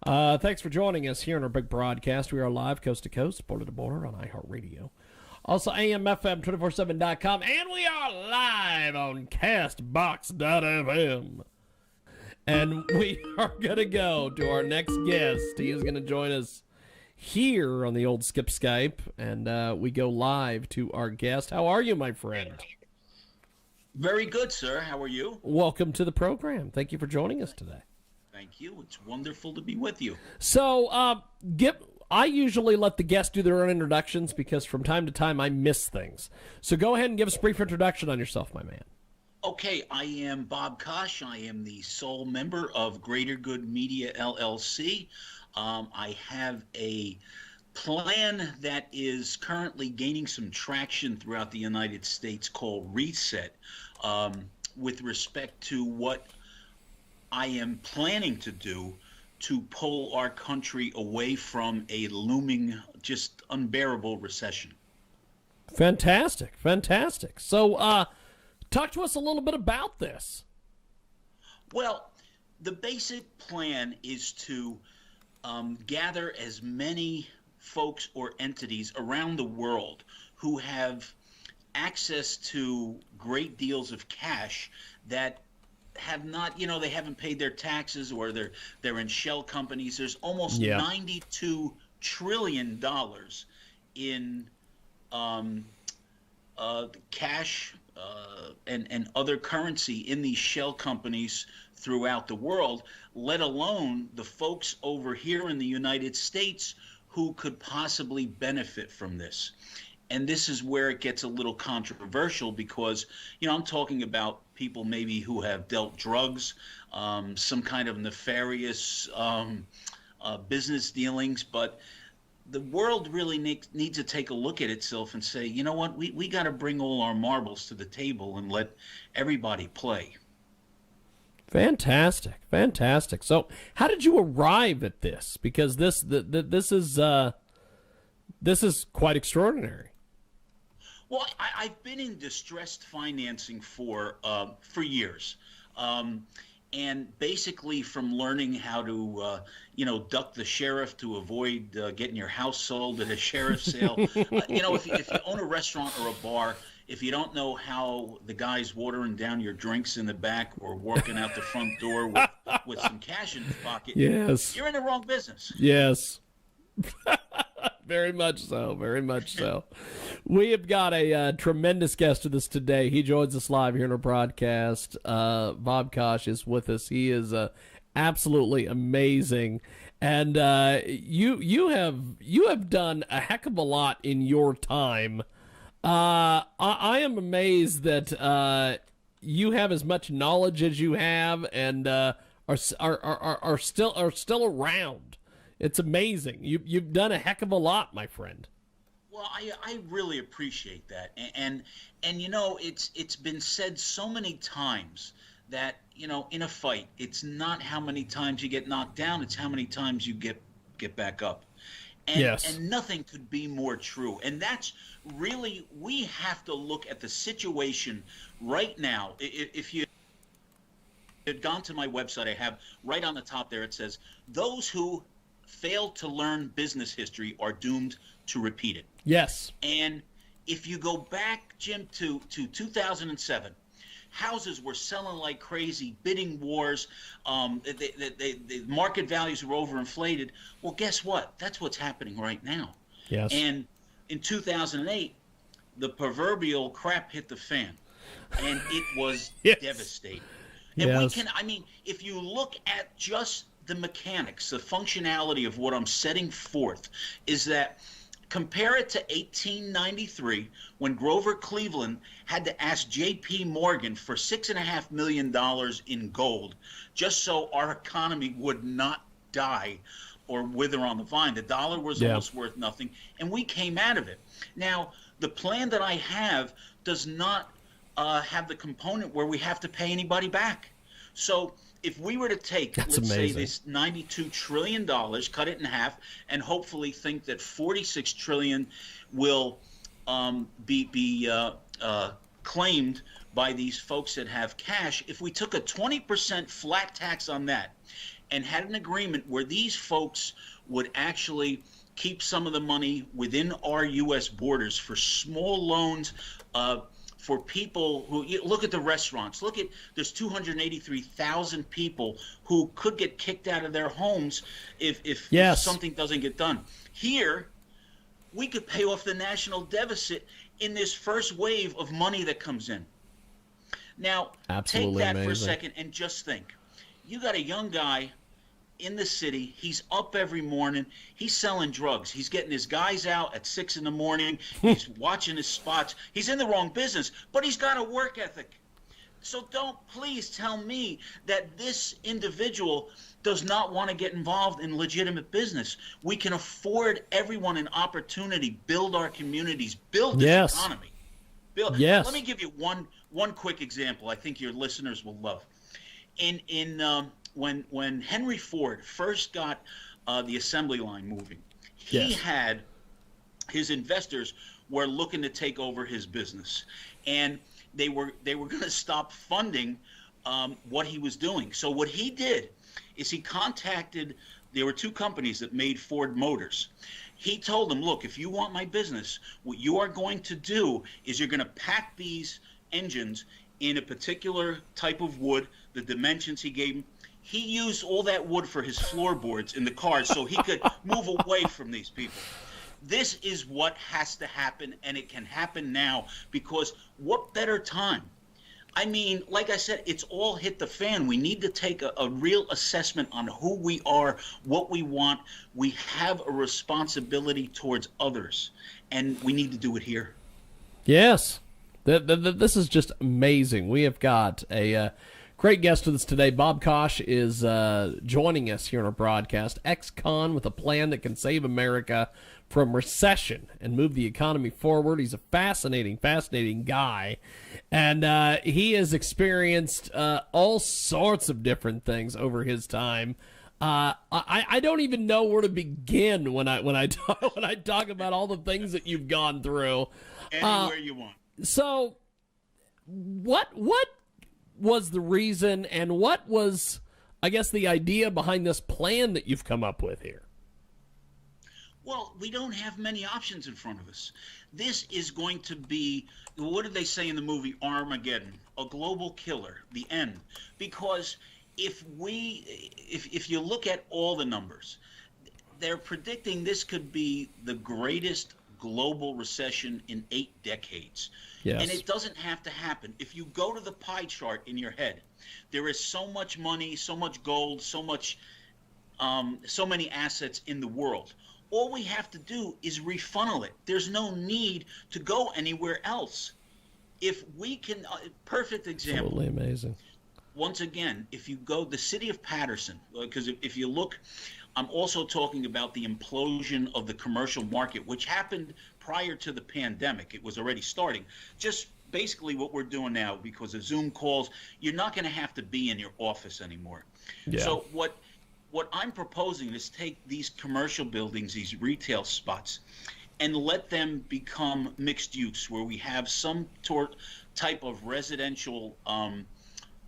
Thanks for joining us here on our big broadcast. We are live coast to coast, border to border on iHeart Radio. Also, AMFM247.com, and we are live on CastBox.fm. And we are going to go to our next guest. He is going to join us here on the old Skip Skype, and we go live to our guest. How are you, my friend? Very good, sir. How are you? Welcome to the program. Thank you for joining us today. Thank you. It's wonderful to be with you. So, I usually let the guests do their own introductions because from time to time I miss things. So go ahead and give us a brief introduction on yourself, my man. Okay, I am Bob Kosch. I am the sole member of Greater Good Media, LLC. I have a plan that is currently gaining some traction throughout the United States called Reset, with respect to what I am planning to do to pull our country away from a looming, just unbearable recession. Fantastic, fantastic. So, talk to us a little bit about this. Well, the basic plan is to gather as many folks or entities around the world who have access to great deals of cash that have not, they haven't paid their taxes, or they're in shell companies. There's almost $92 trillion in cash and other currency in these shell companies throughout the world, let alone the folks over here in the United States who could possibly benefit from this. And this is where it gets a little controversial because, I'm talking about people maybe who have dealt drugs, some kind of nefarious business dealings, but the world really needs to take a look at itself and say, you know what, we got to bring all our marbles to the table and let everybody play. Fantastic, fantastic. So, how did you arrive at this? Because this is quite extraordinary. Well, I've been in distressed financing for years, and basically from learning how to duck the sheriff to avoid getting your house sold at a sheriff's sale. If you own a restaurant or a bar, if you don't know how the guy's watering down your drinks in the back or walking out the front door with some cash in his pocket, yes, you're in the wrong business. Yes. Very much so, very much so. We have got a tremendous guest with us today. He joins us live here in our broadcast. Bob Kosch is with us. He is absolutely amazing, and you have done a heck of a lot in your time. I am amazed that you have as much knowledge as you have, and are still around. It's amazing. You've done a heck of a lot, my friend. Well, I really appreciate that, and it's been said so many times that in a fight, it's not how many times you get knocked down, it's how many times you get back up. And, yes. And nothing could be more true. And that's really, we have to look at the situation right now. If you had gone to my website, I have right on the top there, it says, those who fail to learn business history are doomed to repeat it. Yes. And if you go back, Jim, to 2007, houses were selling like crazy, bidding wars, the market values were overinflated. Well, guess what? That's what's happening right now. Yes. And in 2008, the proverbial crap hit the fan, and it was devastating. And if you look at just the mechanics, the functionality of what I'm setting forth is that compare it to 1893 when Grover Cleveland had to ask J.P. Morgan for $6.5 million in gold just so our economy would not die or wither on the vine. The dollar was almost worth nothing, and we came out of it. Now, the plan that I have does not have the component where we have to pay anybody back. So if we were to take, say, this $92 trillion, cut it in half, and hopefully think that $46 trillion will be claimed by these folks that have cash, if we took a 20% flat tax on that and had an agreement where these folks would actually keep some of the money within our U.S. borders for small loans for people who look at the restaurants. There's 283,000 people who could get kicked out of their homes if something doesn't get done. Here, we could pay off the national deficit in this first wave of money that comes in. Now, Absolutely take that amazing. for a second and just think. You got a young guy in the city. He's up every morning. He's selling drugs. He's getting his guys out at 6 in the morning. He's watching his spots. He's in the wrong business, but he's got a work ethic. So don't please tell me that this individual does not want to get involved in legitimate business. We can afford everyone an opportunity, build our communities, build this economy. Yes. Let me give you one quick example I think your listeners will love. When Henry Ford first got the assembly line moving, he had his investors were looking to take over his business, and they were going to stop funding what he was doing. So what he did is he contacted. There were two companies that made Ford Motors. He told them, look, if you want my business, what you are going to do is you're going to pack these engines in a particular type of wood, the dimensions he gave him. He used all that wood for his floorboards in the cars so he could move away from these people. This is what has to happen, and it can happen now, because what better time? I mean, like I said, it's all hit the fan. We need to take a real assessment on who we are, what we want. We have a responsibility towards others, and we need to do it here. Yes. This is just amazing. We have got a great guest with us today. Bob Kosch is joining us here on our broadcast. Ex-con with a plan that can save America from recession and move the economy forward. He's a fascinating guy. And he has experienced all sorts of different things over his time. I don't even know where to begin when I talk about all the things that you've gone through. Anywhere you want. So, what was the reason, and what was, I guess, the idea behind this plan that you've come up with here? Well, we don't have many options in front of us. This is going to be, what did they say in the movie Armageddon? A global killer, the end. Because if you look at all the numbers, they're predicting this could be the greatest global recession in 8 decades. Yes. And it doesn't have to happen. If you go to the pie chart in your head, there is so much money, so much gold, so many assets in the world. All we have to do is refunnel it. There's no need to go anywhere else. If we can, perfect example. Absolutely amazing. Once again, if you go, the city of Patterson, because if you look, I'm also talking about the implosion of the commercial market, which happened prior to the pandemic. It was already starting. Just basically what we're doing now, because of Zoom calls, you're not going to have to be in your office anymore. Yeah. So what I'm proposing is take these commercial buildings, these retail spots, and let them become mixed use, where we have some type of residential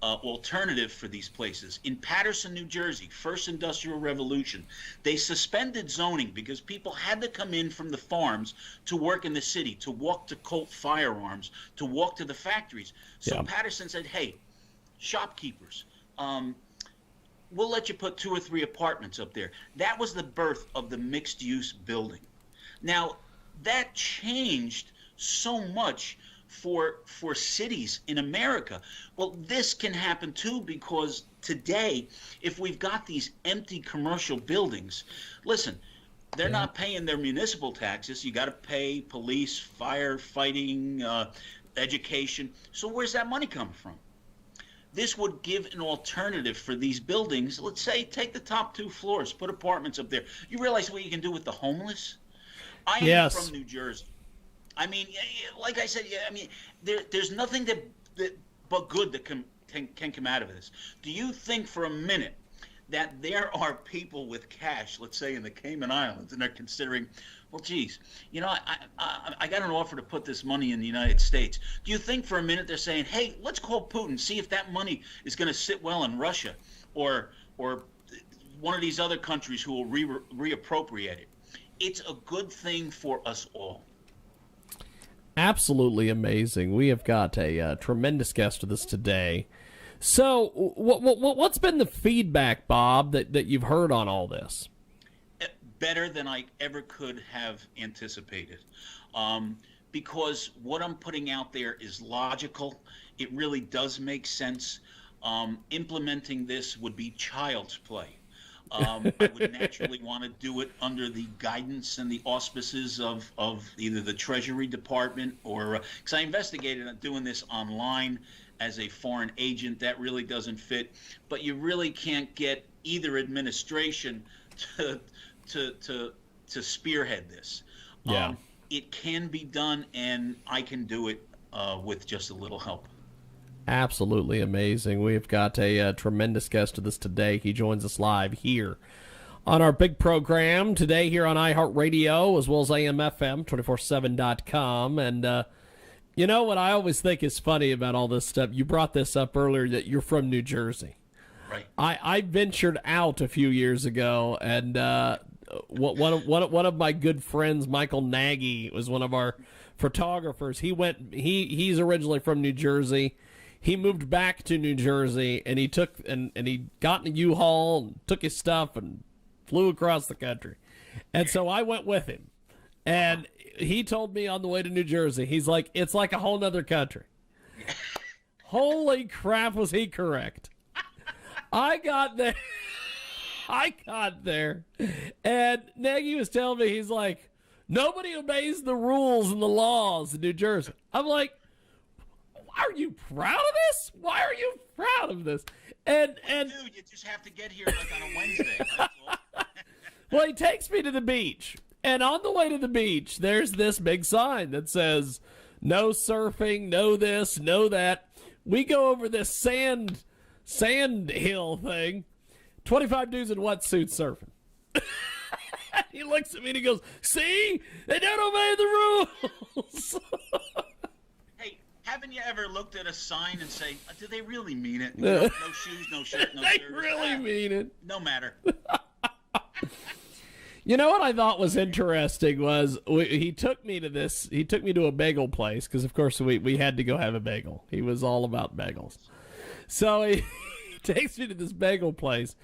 alternative for these places. In Patterson, New Jersey, first industrial revolution, they suspended zoning because people had to come in from the farms to work in the city, to walk to Colt firearms, to walk to the factories. So Patterson said, hey, shopkeepers, we'll let you put 2 or 3 apartments up there. That was the birth of the mixed-use building. Now, that changed so much for cities in America. Well, this can happen too, because today, if we've got these empty commercial buildings, listen, they're not paying their municipal taxes. You got to pay police, fire, fighting, education. So where's that money coming from? This would give an alternative for these buildings. Let's say take the top 2 floors, put apartments up there. You realize what you can do with the homeless? I am from New Jersey. I mean, like I said, I mean, there's nothing but good that can come out of this. Do you think for a minute that there are people with cash, let's say in the Cayman Islands, and they're considering, well, geez, you know, I got an offer to put this money in the United States. Do you think for a minute they're saying, hey, let's call Putin, see if that money is going to sit well in Russia, or one of these other countries who will reappropriate it. It's a good thing for us all. Absolutely amazing. We have got a tremendous guest with us today. So, what's been the feedback, Bob, that you've heard on all this? Better than I ever could have anticipated. Because what I'm putting out there is logical. It really does make sense. Implementing this would be child's play. I would naturally want to do it under the guidance and the auspices of either the Treasury Department or because I investigated doing this online as a foreign agent. That really doesn't fit. But you really can't get either administration to spearhead this. Yeah. It can be done, and I can do it with just a little help. Absolutely amazing. We've got a tremendous guest with us today. He joins us live here on our big program today here on iHeart Radio as well as AM/FM 247.com. And you know what I always think is funny about all this stuff? You brought this up earlier that you're from New Jersey. Right. I ventured out a few years ago, and one of my good friends, Michael Nagy, was one of our photographers. He's originally from New Jersey. He moved back to New Jersey, and he got in a U-Haul and took his stuff and flew across the country. And so I went with him. And he told me on the way to New Jersey, he's like, it's like a whole nother country. Holy crap, was he correct. I got there, and Nagy was telling me, he's like, nobody obeys the rules and the laws in New Jersey. I'm like, are you proud of this? Why are you proud of this? And dude, you just have to get here like on a Wednesday. That's all. Well, he takes me to the beach, and on the way to the beach, there's this big sign that says, no surfing, no this, no that. We go over this sand hill thing, 25 dudes in wetsuits surfing. He looks at me and he goes, see? They don't obey the rules. Haven't you ever looked at a sign and say, do they really mean it? No shoes, no shirt, no shirt. They really mean it. No matter. You know what I thought was interesting was he took me to a bagel place because, of course, we had to go have a bagel. He was all about bagels. So he takes me to this bagel place.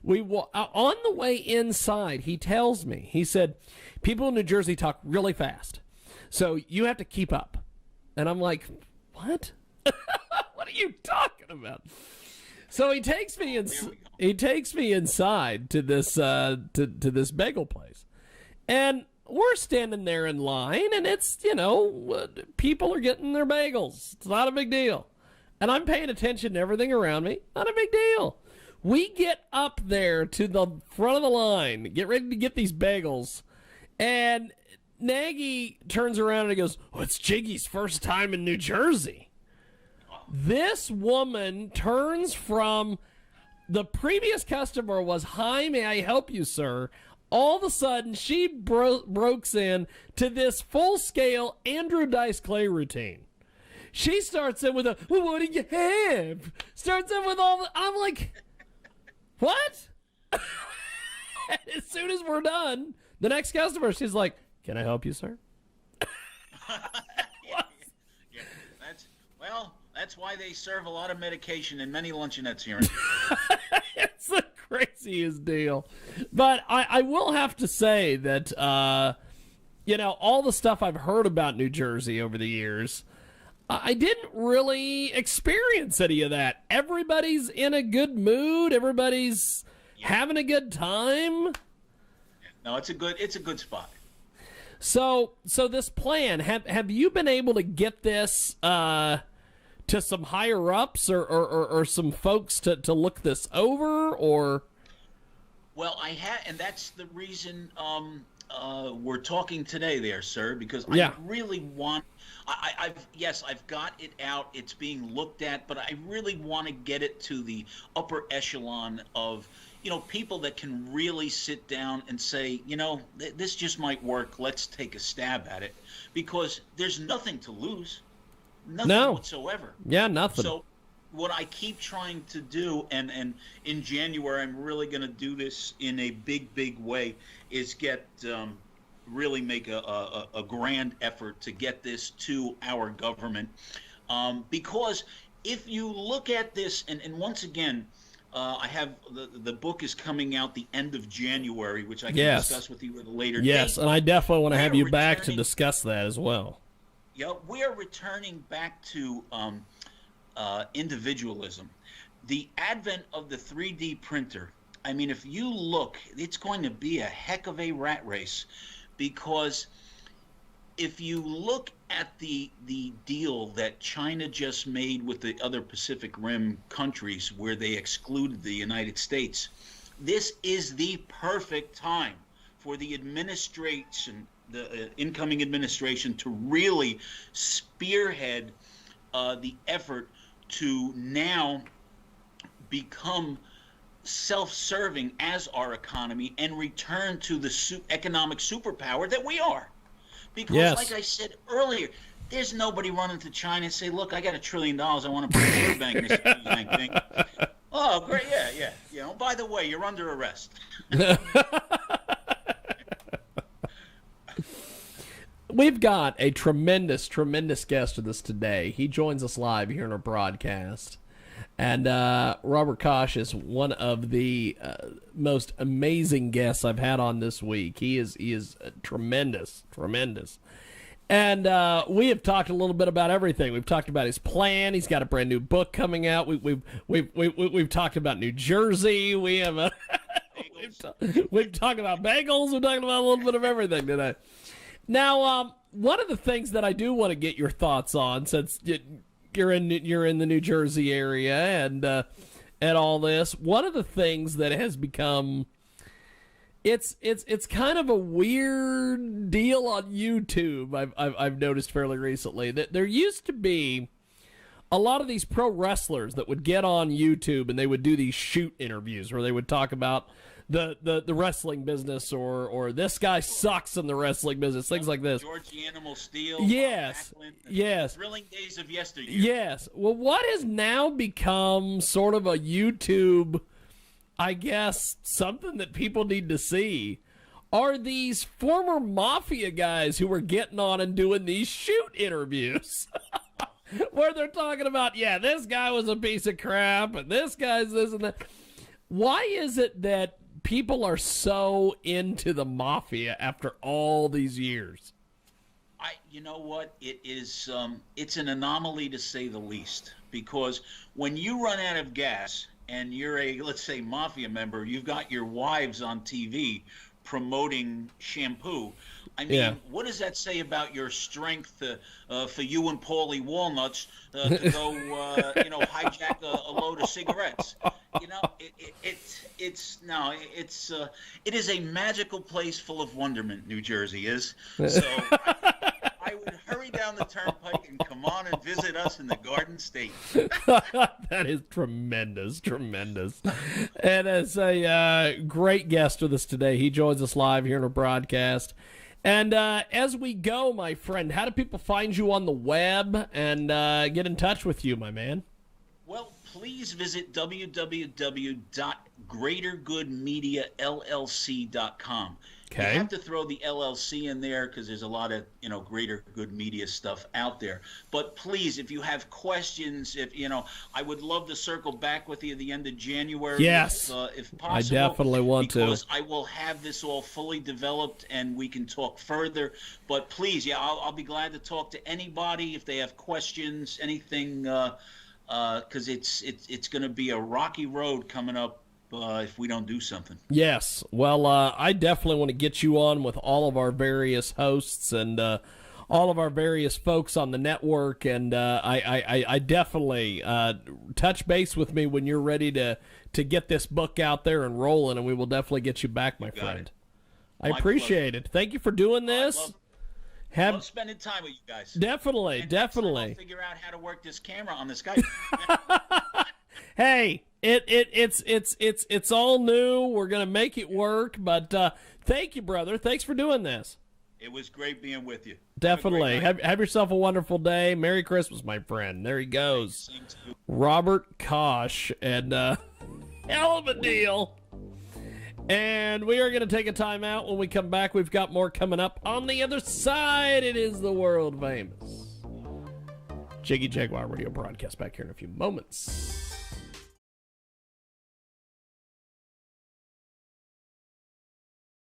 On the way inside, he tells me, he said, people in New Jersey talk really fast, so you have to keep up. And I'm like, what? What are you talking about? So he takes me inside to this to this bagel place, and we're standing there in line, and it's people are getting their bagels. It's not a big deal, and I'm paying attention to everything around me. Not a big deal. We get up there to the front of the line, get ready to get these bagels, and Nagy turns around and he goes, "Oh, it's Jiggy's first time in New Jersey." This woman turns from the previous customer was, "Hi, may I help you, sir?" All of a sudden, she brokes in to this full-scale Andrew Dice Clay routine. She starts in with a, "Well, what do you have?" Starts in with all the, I'm like, what? As soon as we're done, the next customer, she's like, "Can I help you, sir?" Yeah, that's why they serve a lot of medication in many luncheonettes here. It's the craziest deal. But I will have to say that, all the stuff I've heard about New Jersey over the years, I didn't really experience any of that. Everybody's in a good mood. Everybody's having a good time. No, it's a good spot. So this plan, have you been able to get this to some higher ups or some folks to look this over, or? Well, I had, and that's the reason we're talking today, there, sir, because Yeah. I really want. I've got it out. It's being looked at, but I really want to get it to the upper echelon of, people that can really sit down and say, this just might work. Let's take a stab at it, because there's nothing to lose, nothing whatsoever. Yeah, nothing. So what I keep trying to do, and in January I'm really going to do this in a big way, is get really make a grand effort to get this to our government, because if you look at this, and once again, I have the book is coming out the end of January, which I can discuss with you at a later date. Yes, and I definitely want to have you back to discuss that as well. Yeah, we are returning back to individualism. The advent of the 3D printer, I mean, if you look, it's going to be a heck of a rat race, because if you look at the deal that China just made with the other Pacific Rim countries where they excluded the United States, this is the perfect time for the administration, the incoming administration, to really spearhead the effort to now become self-serving as our economy and return to the economic superpower that we are. Because, like I said earlier, there's nobody running to China and say, look, I got $1 trillion. I want to put a food bank in this thing. Oh, great. Yeah. You know, by the way, you're under arrest. We've got a tremendous guest with us today. He joins us live here in our broadcast. And Robert Kosch is one of the most amazing guests I've had on this week. He is tremendous. And we have talked a little bit about everything. We've talked about his plan. He's got a brand new book coming out. We've talked about New Jersey. We have we've talked about bagels. We're talking about a little bit of everything today. Now, one of the things that I do want to get your thoughts on, since you're in the New Jersey area and all this, one of the things that has become it's kind of a weird deal on YouTube. I've noticed fairly recently that there used to be a lot of these pro wrestlers that would get on YouTube and they would do these shoot interviews where they would talk about the wrestling business, or this guy sucks in the wrestling business, things like this. George the Animal Steel. Yes. Yes. Thrilling days of yesteryear. Yes. Well, what has now become sort of a YouTube, I guess, something that people need to see, are these former mafia guys who are getting on and doing these shoot interviews. Where they're talking about, this guy was a piece of crap, and this guy's this and that. Why is it that people are so into the mafia after all these years? You know what? It is. It's an anomaly to say the least. Because when you run out of gas and you're a, let's say, mafia member, you've got your wives on TV promoting shampoo. I mean, what does that say about your strength for you and Paulie Walnuts to go, hijack a load of cigarettes? You know, it is a magical place full of wonderment. New Jersey is. So I would hurry down the turnpike and come on and visit us in the Garden State. That is tremendous. And as a great guest with us today, he joins us live here in our broadcast. And as we go, my friend, how do people find you on the web and get in touch with you, my man? Well, please visit www.greatergoodmediallc.com. Okay. You have to throw the LLC in there because there's a lot of, Greater Good Media stuff out there. But please, if you have questions, I would love to circle back with you at the end of January. Yes. If possible. I definitely want to. Because I will have this all fully developed and we can talk further. But please, I'll be glad to talk to anybody if they have questions, anything, because it's going to be a rocky road coming up. If we don't do something. Yes. Well, I definitely want to get you on with all of our various hosts and all of our various folks on the network. And I definitely touch base with me when you're ready to get this book out there and rolling, and we will definitely get you back, my friend. I appreciate it. Thank you for doing this. I love spending time with you guys. Definitely. I'll figure out how to work this camera on the Skype. Hey, it's all new. We're gonna make it work, but thank you, brother. Thanks for doing this. It was great being with you. Definitely. Have yourself a wonderful day. Merry Christmas, my friend. There he goes. Robert Kosch. And hell of a deal. And we are going to take a time out. When we come back, we've got more coming up. On the other side, it is the world famous Jiggy Jaguar radio broadcast back here in a few moments.